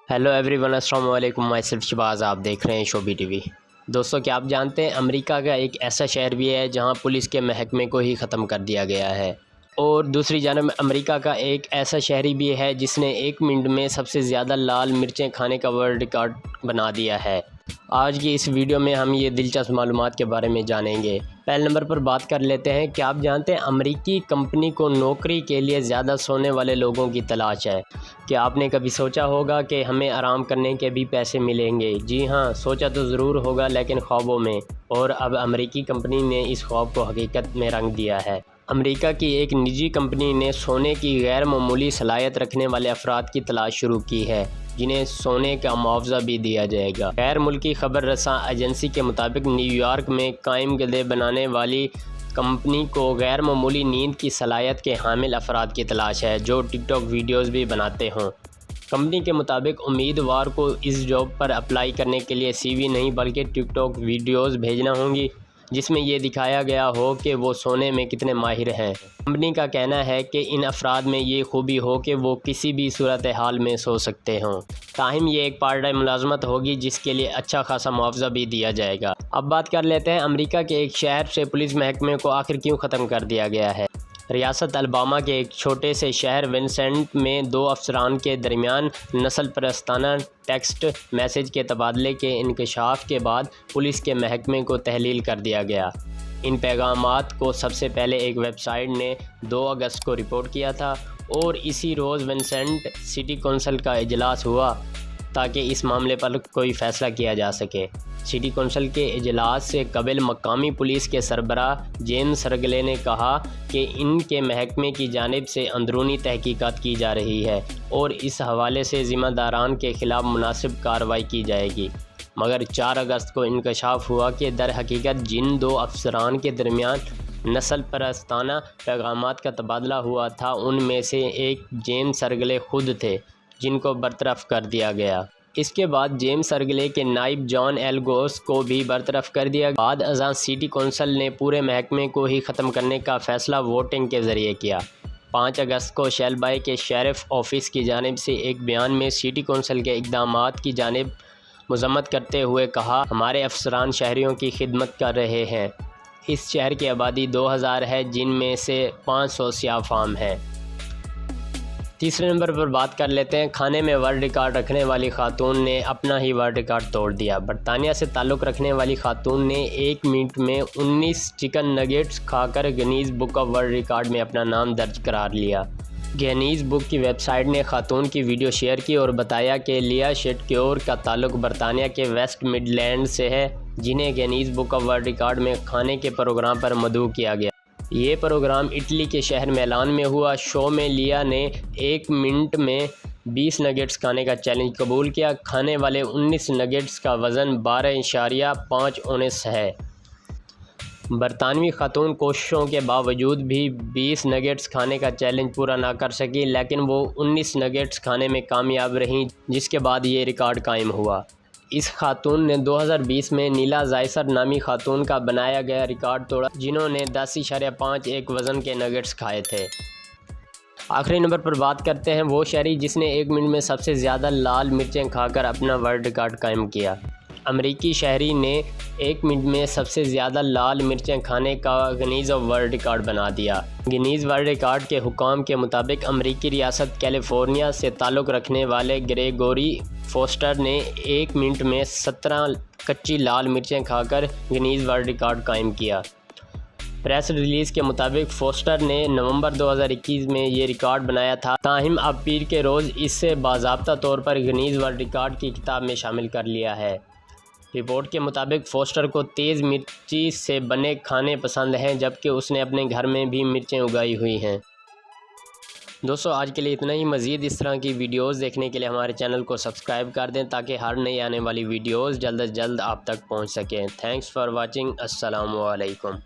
Hello everyone, अस्सलाम वालेकुम। मैं सिर्फ शबाज़, आप देख रहे हैं शोबी टीवी। दोस्तों, क्या आप जानते हैं अमेरिका का एक ऐसा शहर भी है जहां पुलिस के महकमे को ही ख़त्म कर दिया गया है, और दूसरी जानब अमेरिका का एक ऐसा शहरी भी है जिसने 1 मिनट में सबसे ज़्यादा लाल मिर्चें खाने का वर्ल्ड रिकॉर्ड बना दिया है। आज की इस वीडियो में हम ये दिलचस्प मालूमात के बारे में जानेंगे। पहले नंबर पर बात कर लेते हैं। क्या आप जानते हैं अमेरिकी कंपनी को नौकरी के लिए ज़्यादा सोने वाले लोगों की तलाश है। क्या आपने कभी सोचा होगा कि हमें आराम करने के भी पैसे मिलेंगे? जी हाँ, सोचा तो ज़रूर होगा, लेकिन ख्वाबों में। और अब अमेरिकी कंपनी ने इस ख्वाब को हकीकत में रंग दिया है। अमेरिका की एक निजी कंपनी ने सोने की गैर मामूली सलाहियत रखने वाले अफराद की तलाश शुरू की है, जिन्हें सोने का मुआवजा भी दिया जाएगा। गैर मुल्की खबर रसां एजेंसी के मुताबिक न्यूयॉर्क में कायम गदे बनाने वाली कंपनी को गैर मामूली नींद की सलाहियत के हामिल अफराद की तलाश है, जो टिकटॉक वीडियोज़ भी बनाते हों। कंपनी के मुताबिक उम्मीदवार को इस जॉब पर अप्लाई करने के लिए CV नहीं बल्कि टिकटॉक वीडियोज़ भेजना होंगी, जिसमें ये दिखाया गया हो कि वो सोने में कितने माहिर हैं। कंपनी का कहना है कि इन अफराद में ये खूबी हो कि वो किसी भी सूरत हाल में सो सकते हों। ताहिम ये एक पार्ट टाइम मुलाजमत होगी, जिसके लिए अच्छा खासा मुआवजा भी दिया जाएगा। अब बात कर लेते हैं अमेरिका के एक शहर से पुलिस महकमे को आखिर क्यों ख़त्म कर दिया गया है। रियासत अलबामा के एक छोटे से शहर विंसेंट में 2 अफसरान के दरमियान नस्ल परस्ताना टेक्स्ट मैसेज के तबादले के इंकशाफ के बाद पुलिस के महकमे को तहलील कर दिया गया। इन पैगामात को सबसे पहले एक वेबसाइट ने 2 अगस्त को रिपोर्ट किया था, और इसी रोज़ विंसेंट सिटी कौंसिल का इजलास हुआ ताकि इस मामले पर कोई फ़ैसला किया जा सके। सिटी कौंसिल के इजलास से कबल मकामी पुलिस के सरबराह जेम्स सरगले ने कहा कि इनके महकमे की जानिब से अंदरूनी तहकीकात की जा रही है और इस हवाले से ज़िम्मेदारान के ख़िलाफ़ मुनासिब कार्रवाई की जाएगी। मगर 4 अगस्त को इंकशाफ हुआ कि दर हकीकत जिन 2 अफसरान के दरमियान नस्ल परस्ताना पैगामात का तबादला हुआ था, उनमें से एक जेम्स सरगले खुद थे, जिनको बरतरफ कर दिया गया। इसके बाद जेम्स सरगले के नाइब जॉन एल गोस को भी बरतरफ कर दिया। बाद अज़ां सिटी कौंसिल ने पूरे महकमे को ही ख़त्म करने का फ़ैसला वोटिंग के ज़रिए किया। 5 अगस्त को शेल्बाई के शेरिफ ऑफिस की जानिब से एक बयान में सिटी कौंसिल के इक़दामात की जानिब मज़म्मत करते हुए कहा, हमारे अफसरान शहरियों की खिदमत कर रहे हैं। इस शहर की आबादी 2000 है, जिनमें से 500 सियाह फाम हैं। तीसरे नंबर पर बात कर लेते हैं। खाने में वर्ल्ड रिकॉर्ड रखने वाली खातून ने अपना ही वर्ल्ड रिकॉर्ड तोड़ दिया। बरतानिया से ताल्लुक़ रखने वाली खातून ने 1 मिनट में 19 चिकन नगेट्स खाकर Guinness book of world record में अपना नाम दर्ज करार लिया। गिनीज़ बुक की वेबसाइट ने खातून की वीडियो शेयर की और बताया कि लिया शेटक्योर का ताल्लुक़ बरतानिया के वेस्ट मिडलैंड से है, जिन्हें Guinness book of world record में खाने के प्रोग्राम पर मदऊ किया गया। ये प्रोग्राम इटली के शहर मिलान में हुआ। शो में लिया ने 1 मिनट में 20 नगेट्स खाने का चैलेंज कबूल किया। खाने वाले 19 नगेट्स का वज़न 12.5 औंस है। बरतानवी खातून कोशिशों के बावजूद भी 20 नगेट्स खाने का चैलेंज पूरा ना कर सकी, लेकिन वो 19 नगेट्स खाने में कामयाब रहीं, जिसके बाद ये रिकॉर्ड कायम हुआ। इस खातून ने 2020 में नीला जायसर नामी खातून का बनाया गया रिकॉर्ड तोड़ा, जिन्होंने 10.5 एक वज़न के नगेट्स खाए थे। आखिरी नंबर पर बात करते हैं वो शहरी जिसने 1 मिनट में सबसे ज़्यादा लाल मिर्चें खाकर अपना वर्ल्ड रिकॉर्ड कायम किया। अमेरिकी शहरी ने 1 मिनट में सबसे ज़्यादा लाल मिर्चें खाने का गिनीज़ वर्ल्ड रिकॉर्ड बना दिया। गिनीज़ वर्ल्ड रिकॉर्ड के हुकाम के मुताबिक अमेरिकी रियासत कैलिफोर्निया से ताल्लुक़ रखने वाले ग्रेगोरी फोस्टर ने 1 मिनट में 17 कच्ची लाल मिर्चें खाकर गिनीज़ वर्ल्ड रिकॉर्ड कायम किया। प्रेस रिलीज़ के मुताबिक फोस्टर ने नवंबर 2021 में ये रिकॉर्ड बनाया था। ताहिम अब पीर के रोज़ इससे बाज़ाब्ता तौर पर गिनीज़ वर्ल्ड रिकॉर्ड की किताब में शामिल कर लिया है। रिपोर्ट के मुताबिक फोस्टर को तेज़ मिर्ची से बने खाने पसंद हैं, जबकि उसने अपने घर में भी मिर्चें उगाई हुई हैं। दोस्तों, आज के लिए इतना ही। मज़ीद इस तरह की वीडियोज़ देखने के लिए हमारे चैनल को सब्सक्राइब कर दें, ताकि हर नई आने वाली वीडियोज़ जल्द से जल्द आप तक पहुंच सकें। Thanks for watching. अस्सलामु अलैकुम।